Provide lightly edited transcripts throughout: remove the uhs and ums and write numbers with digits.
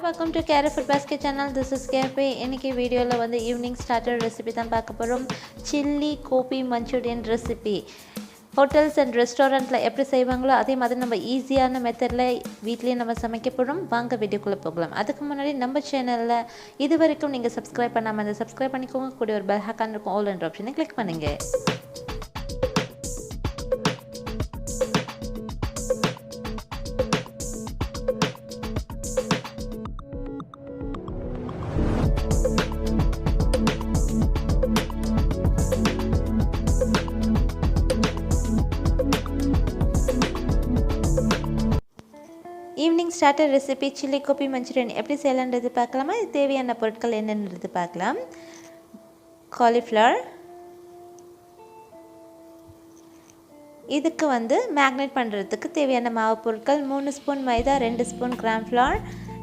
Welcome to Keru Food Basket channel. This is KFB. இன்னைக்கு வீடியோல வந்து ஈவினிங் ஸ்டார்டர் ரெசிபி தான் பார்க்க போறோம். Chilli gobi Manchurian recipe. Hotels and ரெஸ்டாரண்ட்ல எப்படி செய்வாங்களோ அதே மாதிரி நம்ம ஈஸியான மெத்தட்ல வீட்லயே நம்ம சமைக்க போறோம். வாங்க வீடியோக்குள்ள போகலாம். அதுக்கு முன்னாடி நம்ம சேனல்ல இதுவரைக்கும் நீங்க Subscribe பண்ணாம இருந்தா Subscribe பண்ணிக்கோங்க. கூட ஒரு பெல் ஐகான் இருக்கும். ஆல் என்ற ஆப்ஷனை கிளிக் பண்ணுங்க. Evening starter recipe chilli gobi manchurian எப்படி செய்யலான்றது பார்க்கலாமா? இது தேவையான பொருட்கள் என்னென்றது பார்க்கலாம். காலிஃப்ளவர், இதுக்கு வந்து மேக்னேட் பண்ணுறதுக்கு தேவையான மாவு பொருட்கள் 3 spoon maida, 2 spoon gram flower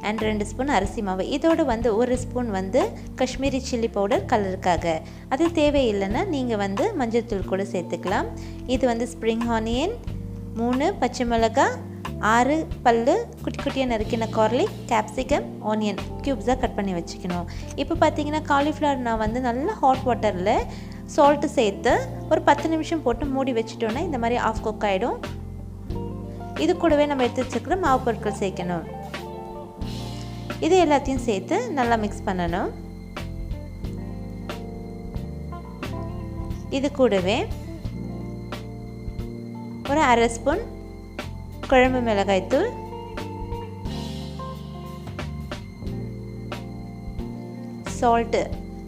and 2 spoon அரிசி மாவு. இதோடு வந்து 1 ஸ்பூன் வந்து காஷ்மீரி சில்லி பவுடர் கலருக்காக. அது தேவையில்லைன்னா நீங்கள் வந்து மஞ்சள் தூள் கூட சேர்த்துக்கலாம். இது வந்து ஸ்ப்ரிங் ஆனியன், 3 பச்சை மிளகாய், 6 பல்லு குட்டி குட்டியாக நறுக்கின கார்லிக், கேப்சிகம், ஆனியன் க்யூப்ஸாக கட் பண்ணி வச்சுக்கணும். இப்போ பார்த்தீங்கன்னா காலிஃப்ளவர் நான் வந்து நல்லா ஹாட் வாட்டரில் சால்ட்டு சேர்த்து ஒரு 10 நிமிஷம் போட்டு மூடி வச்சுட்டோன்னா இந்த மாதிரி ஆஃப் குக் ஆகிடும். இது கூடவே நம்ம எடுத்து வச்சுக்கிற மாவு பொருட்கள் சேர்க்கணும். இது எல்லாத்தையும் சேர்த்து நல்லா மிக்ஸ் பண்ணணும். இது கூடவே ஒரு 1/2 ஸ்பூன் குழம்பு மிளகாய்த்தூள், சால்ட்டு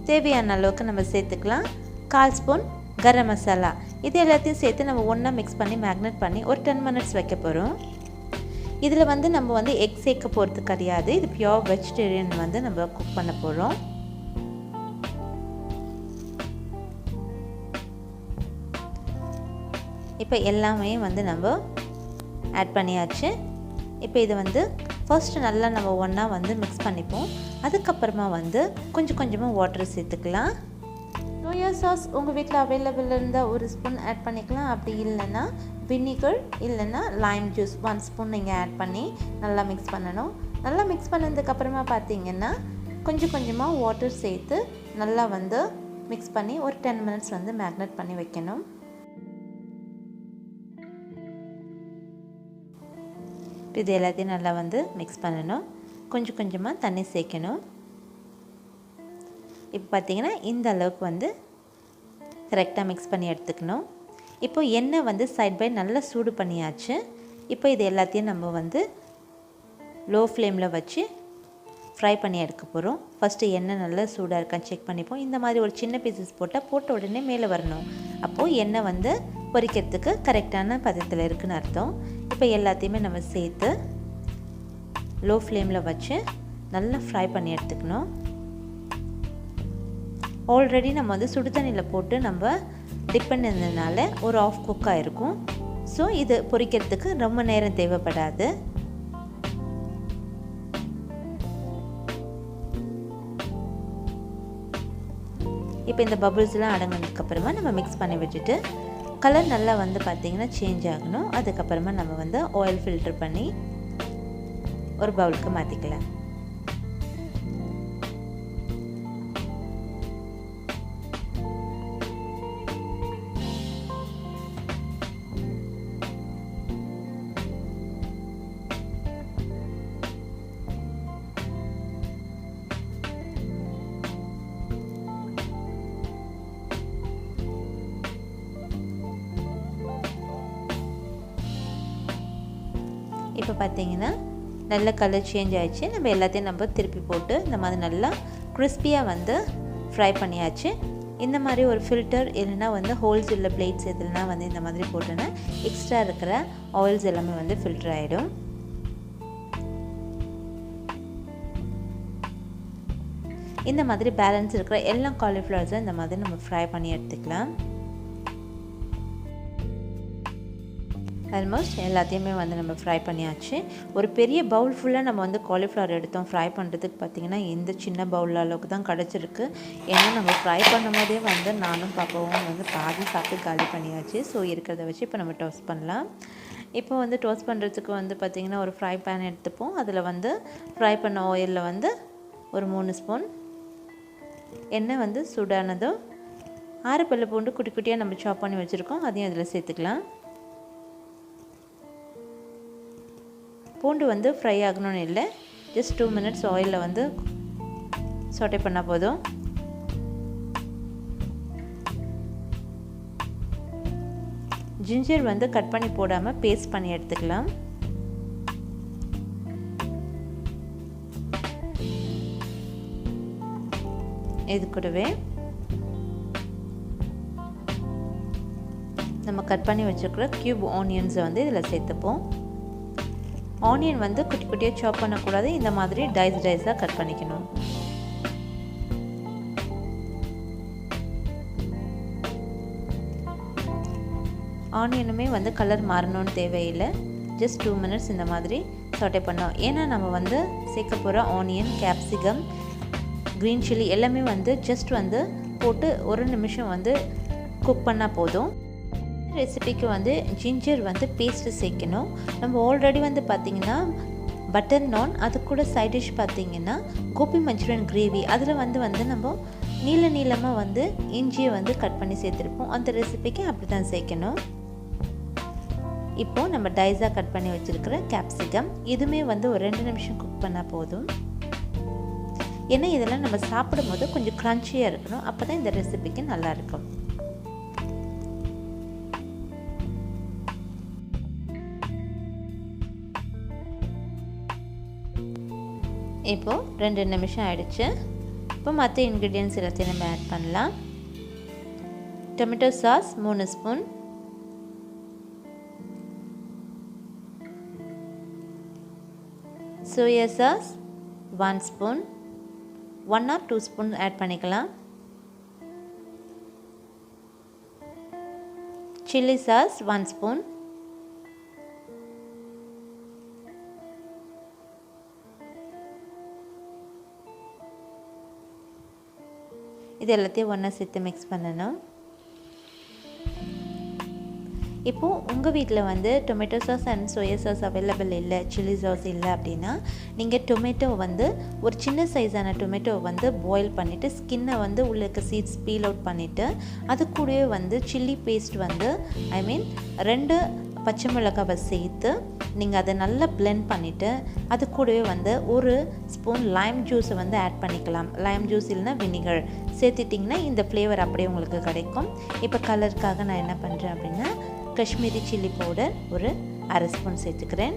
தேவையான அளவுக்கு நம்ம சேர்த்துக்கலாம். 1/4 ஸ்பூன் கரம் மசாலா. இது எல்லாத்தையும் சேர்த்து நம்ம ஒன்றா மிக்ஸ் பண்ணி மேக்னேட் பண்ணி ஒரு 10 மினிட்ஸ் வைக்க போகிறோம். இதில் வந்து நம்ம வந்து எக் சேர்க்க போகிறது கிடையாது. இது பியோர் வெஜிடேரியன் வந்து நம்ம குக் பண்ண போகிறோம். இப்போ எல்லாமே வந்து நம்ம ஆட் பண்ணியாச்சு. இப்போ இதை வந்து ஃபர்ஸ்ட்டு நல்லா நம்ம ஒன்றா வந்து மிக்ஸ் பண்ணிப்போம். அதுக்கப்புறமா வந்து கொஞ்சம் கொஞ்சமாக வாட்டர் சேர்த்துக்கலாம். சோயா சாஸ் உங்கள் வீட்டில் அவைலபிள் இருந்தால் 1 ஸ்பூன் ஆட் பண்ணிக்கலாம். அப்படி இல்லைன்னா வினிகர் இல்லைன்னா லைம் ஜூஸ் 1 ஸ்பூன் நீங்கள் ஆட் பண்ணி நல்லா மிக்ஸ் பண்ணணும். நல்லா மிக்ஸ் பண்ணதுக்கப்புறமா பார்த்தீங்கன்னா கொஞ்சம் கொஞ்சமாக வாட்டர் சேர்த்து நல்லா வந்து மிக்ஸ் பண்ணி ஒரு 10 மினிட்ஸ் வந்து மேக்னேட் பண்ணி வைக்கணும். இது எல்லாத்தையும் நல்லா வந்து மிக்ஸ் பண்ணணும். கொஞ்சம் கொஞ்சமாக தண்ணி சேர்க்கணும். இப்போ பார்த்திங்கன்னா இந்த அளவுக்கு வந்து கரெக்டாக மிக்ஸ் பண்ணி எடுத்துக்கணும். இப்போ எண்ணெய் வந்து சைட் பை நல்லா சூடு பண்ணியாச்சு. இப்போ இது எல்லாத்தையும் நம்ம வந்து லோ ஃப்ளேமில் வச்சு ஃப்ரை பண்ணி எடுக்க போகிறோம். ஃபஸ்ட்டு எண்ணெய் நல்லா சூடாக இருக்கான்னு செக் பண்ணிப்போம். இந்த மாதிரி ஒரு சின்ன பீசஸ் போட்ட உடனே மேலே வரணும். அப்போது எண்ணெய் வந்து பொரிக்கிறதுக்கு கரெக்டான பதத்தில் இருக்குதுன்னு அர்த்தம். இப்போ எல்லாத்தையுமே நம்ம சேர்த்து லோ ஃப்ளேமில் வச்சு நல்லா ஃப்ரை பண்ணி எடுத்துக்கணும். ஆல்ரெடி நம்ம வந்து சுடு தண்ணியில் போட்டு நம்ம டிப் பண்ணதுனால ஒரு ஆஃப் குக் ஆகிருக்கும். ஸோ இது பொரிக்கிறதுக்கு ரொம்ப நேரம் தேவைப்படாது. இப்போ இந்த பபுள்ஸ்லாம் அடங்கினதுக்கப்புறமா நம்ம மிக்ஸ் பண்ணி வச்சுட்டு கலர் நல்லா வந்து பார்த்திங்கன்னா சேஞ்ச் ஆகணும். அதுக்கப்புறமா நம்ம வந்து ஆயில் ஃபில்டர் பண்ணி ஒரு பவுலுக்கு மாற்றிக்கலாம். இப்போ பார்த்தீங்கன்னா நல்ல கலர் சேஞ்ச் ஆகிடுச்சு. நம்ம எல்லாத்தையும் நம்ம திருப்பி போட்டு இந்த மாதிரி நல்லா கிறிஸ்பியாக வந்து ஃப்ரை பண்ணியாச்சு. இந்த மாதிரி ஒரு ஃபில்டர் இல்லைன்னா வந்து ஹோல்ஸ் இல்லை பிளேட்ஸ் எதுனா வந்து இந்த மாதிரி போட்டோன்னா எக்ஸ்ட்ரா இருக்கிற ஆயில்ஸ் எல்லாமே வந்து ஃபில்டர் ஆகிடும். இந்த மாதிரி பேலன்ஸ் இருக்கிற எல்லா காலிஃப்ளவர்ஸும் இந்த மாதிரி நம்ம ஃப்ரை பண்ணி எடுத்துக்கலாம். ஆல்மோஸ்ட் எல்லாத்தையுமே வந்து நம்ம ஃப்ரை பண்ணியாச்சு. ஒரு பெரிய பவுல் ஃபுல்லாக நம்ம வந்து காலிஃப்ளவர் எடுத்தோம் ஃப்ரை பண்ணுறதுக்கு. பார்த்திங்கன்னா இந்த சின்ன பவுல் அளவுக்கு தான் கிடச்சிருக்கு. ஏன்னா நம்ம ஃப்ரை பண்ணும் போதே வந்து நானும் பாப்பாவும் வந்து பாதி சாப்பிட்டு காலி பண்ணியாச்சு. ஸோ இருக்கிறத வச்சு இப்போ நம்ம டோஸ்ட் பண்ணலாம். இப்போ வந்து டோஸ்ட் பண்ணுறதுக்கு வந்து பார்த்திங்கன்னா ஒரு ஃப்ரை பேன் எடுத்துப்போம். அதில் வந்து ஃப்ரை பண்ண ஆயிலில் வந்து ஒரு 3 ஸ்பூன் எண்ணெய் வந்து சூடானதும் 6 பல்லு பூண்டு குட்டி குட்டியாக நம்ம சாப் பண்ணி வச்சுருக்கோம், அதையும் அதில் சேர்த்துக்கலாம். பூண்டு வந்து ஃப்ரை ஆகணும்னு இல்லை, ஜஸ்ட் 2 மினிட்ஸ் ஆயிலில் வந்து சாட்டே பண்ணால் போதும். ஜிஞ்சர் வந்து கட் பண்ணி போடாமல் பேஸ்ட் பண்ணி எடுத்துக்கலாம். இது கூடவே நம்ம கட் பண்ணி வச்சுருக்கிற க்யூப் ஆனியன்ஸை வந்து இதில் சேர்த்துப்போம். ஆனியன் வந்து குட்டி குட்டியாக சாப் பண்ணக்கூடாது, இந்த மாதிரி டைஸாக கட் பண்ணிக்கணும். ஆனியனுமே வந்து கலர் மாறணும்னு தேவையில்லை, ஜஸ்ட் 2 மினிட்ஸ் இந்த மாதிரி சாட்டே பண்ணோம். ஏன்னா நம்ம வந்து சேர்க்க போகிற ஆனியன், கேப்சிகம், க்ரீன் சில்லி எல்லாமே வந்து ஜஸ்ட் வந்து போட்டு 1 நிமிஷம் வந்து குக் பண்ணால் போதும். ரெசிபிக்கு வந்து ஜிஞ்சர் வந்து பேஸ்ட்டு சேர்க்கணும். நம்ம ஆல்ரெடி வந்து பார்த்திங்கன்னா பட்டர் நான், அது கூட சைட் டிஷ் பார்த்திங்கன்னா கோபி மஞ்சூரியன் கிரேவி, அதில் வந்து நம்ம நீளமாக வந்து இஞ்சியை வந்து கட் பண்ணி சேர்த்துருப்போம். அந்த ரெசிபிக்கு அப்படி தான் சேர்க்கணும். இப்போது நம்ம டைஸாக கட் பண்ணி வச்சுருக்கிற கேப்சிகம், இதுவுமே வந்து ஒரு 2 நிமிஷம் குக் பண்ணால் போதும். ஏன்னா இதெல்லாம் நம்ம சாப்பிடும் போது கொஞ்சம் க்ரன்ச்சியாக இருக்கணும், அப்போ தான் இந்த ரெசிபிக்கு நல்லாயிருக்கும். இப்போது 2 நிமிஷம் ஆயிடுச்சு. இப்போ மற்ற இன்க்ரீடியன்ட்ஸ் எல்லாத்தையும் நம்ம ஆட் பண்ணலாம். Tomato sauce 3 spoon, soya sauce 1 spoon, 1 or 2 spoon add பண்ணிக்கலாம். chilli sauce 1 ஸ்பூன், இது எல்லாத்தையும் ஒன்றா சேர்த்து மிக்ஸ் பண்ணணும். இப்போது உங்கள் வீட்டில் வந்து tomato sauce and soya sauce available இல்லை, சில்லி சாஸ் இல்லை அப்படின்னா நீங்கள் டொமேட்டோ வந்து ஒரு சின்ன சைஸான டொமேட்டோவை வந்து பாயில் பண்ணிவிட்டு ஸ்கின்னை வந்து உள்ள இருக்க சீட்ஸ் பீல் அவுட் பண்ணிவிட்டு அது கூடவே வந்து சில்லி பேஸ்ட் வந்து 2 பச்சை மிளகாவை சேர்த்து நீங்கள் அதை நல்லா பிளெண்ட் பண்ணிவிட்டு அது கூடவே வந்து 1 ஸ்பூன் லைம் ஜூஸை வந்து ஆட் பண்ணிக்கலாம். லைம் ஜூஸ் இல்லைனா வினிகர் சேர்த்துட்டிங்கன்னா இந்த ஃப்ளேவர் அப்படியே உங்களுக்கு கிடைக்கும். இப்போ கலருக்காக நான் என்ன பண்ணுறேன் அப்படின்னா காஷ்மீரி சில்லி பவுடர் ஒரு 1/2 ஸ்பூன் சேர்த்துக்கிறேன்.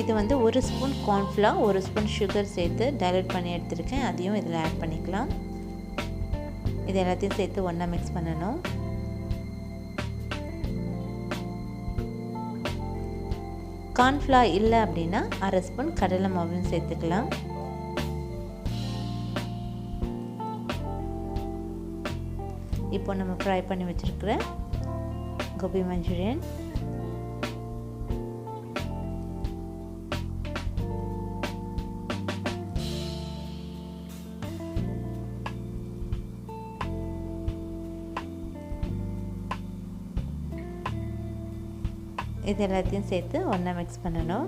இது வந்து 1 ஸ்பூன் கார்ன்ஃப்ளவர், 1 ஸ்பூன் சுகர் சேர்த்து டைலூட் பண்ணி எடுத்துருக்கேன், அதையும் இதில் ஆட் பண்ணிக்கலாம். இது எல்லாத்தையும் சேர்த்து ஒன்றா மிக்ஸ் பண்ணணும். கார்ன்ஃப்ளவர் இல்லை அப்படின்னா 1/2 ஸ்பூன் கடலை மாவும் சேர்த்துக்கலாம். இப்போ நம்ம ஃப்ரை பண்ணி வச்சுருக்கிற கோபி மஞ்சூரியன் இது எல்லாத்தையும் சேர்த்து ஒன்றா மிக்ஸ் பண்ணணும்.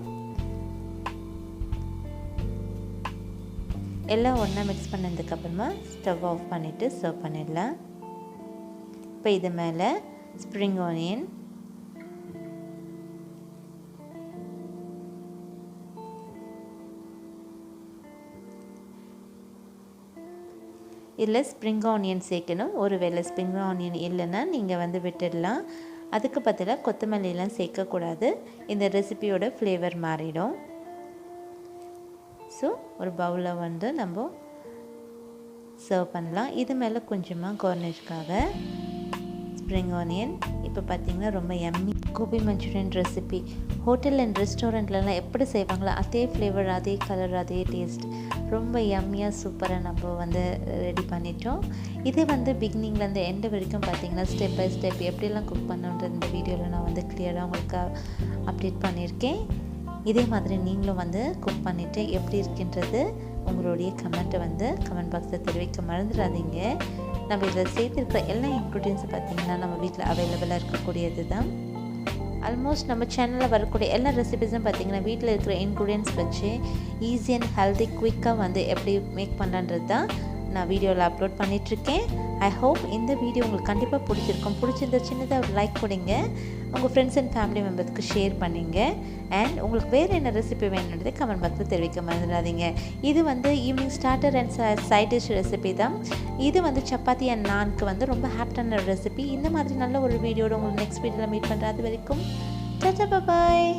எல்லாம் ஒன்றா மிக்ஸ் பண்ணதுக்கப்புறமா ஸ்டவ் ஆஃப் பண்ணிவிட்டு சர்வ் பண்ணிடலாம். இப்போ இது மேலே ஸ்ப்ரிங் ஆனியன், இதில் ஸ்ப்ரிங் ஆனியன் சேர்க்கணும். ஒருவேளை ஸ்ப்ரிங் ஆனியன் இல்லைன்னா நீங்கள் வந்து விட்டுடலாம். அதுக்கு பதிலாக கொத்தமல்லிலாம் சேர்க்கக்கூடாது, இந்த ரெசிபியோட ஃப்ளேவர் மாறிடும். ஸோ ஒரு பவுலில் வந்து நம்ம சர்வ் பண்ணலாம். இது மேலே கொஞ்சமாக கார்னிஷ்காக ஸ்ப்ரிங் ஆனியன். இப்போ பார்த்திங்கன்னா ரொம்ப yummy gobi Manchurian recipe hotel and ரெஸ்டாரண்ட்லலாம் எப்படி செய்வாங்களோ அதே ஃப்ளேவர், அதே கலர், அதே டேஸ்ட், ரொம்ப யம்மியாக சூப்பராக நம்ம வந்து ரெடி பண்ணிட்டோம். இதே வந்து பிகினிங்லேருந்து எண்டு வரைக்கும் பார்த்திங்கன்னா ஸ்டெப் பை ஸ்டெப் எப்படிலாம் குக் பண்ணுன்ற இந்த வீடியோவில் நான் வந்து கிளியராக உங்களுக்கு அப்டேட் பண்ணியிருக்கேன். இதே மாதிரி நீங்களும் வந்து குக் பண்ணிவிட்டு எப்படி இருக்கின்றது உங்களுடைய கமெண்ட்டை வந்து கமெண்ட் பாக்ஸில் தெரிவிக்க மறந்துடாதீங்க. நம்ம இதில் சேர்த்துருக்கிற எல்லா இன்க்ரீடியன்ஸை பார்த்திங்கன்னா நம்ம வீட்டில் அவைலபிளாக இருக்கக்கூடியது தான். ஆல்மோஸ்ட் நம்ம சேனலில் வரக்கூடிய எல்லா ரெசிபீஸும் பார்த்திங்கன்னா வீட்டில் இருக்கிற இன்க்ரீடியன்ஸ் வச்சு ஈஸி அண்ட் ஹெல்தி குயிக்காக வந்து எப்படி மேக் பண்ணலான்றது தான் நான் வீடியோவில் அப்லோட் பண்ணிகிட்ருக்கேன். ஐ ஹோப் இந்த வீடியோ உங்களுக்கு கண்டிப்பாக பிடிச்சிருக்கும். பிடிச்சிருந்த சின்னதாக ஒரு லைக் கொடுங்க, உங்கள் ஃப்ரெண்ட்ஸ் அண்ட் ஃபேமிலி மெம்பர்ஸ்க்கு ஷேர் பண்ணிங்க. அண்ட் உங்களுக்கு வேறு என்ன ரெசிபி வேணுன்றதை கமெண்ட் பாக்ஸில் தெரிவிக்க மறந்துடாதீங்க. இது வந்து evening starter and side dish recipe தான். இது வந்து சப்பாத்தி அண்ட் நான்க்கு வந்து ரொம்ப ஹாப்டான ரெசிபி. இந்த மாதிரி நல்ல ஒரு வீடியோட உங்களுக்கு நெக்ஸ்ட் வீடியோவில் மீட் பண்ணுறது வரைக்கும் டாடா பாய்.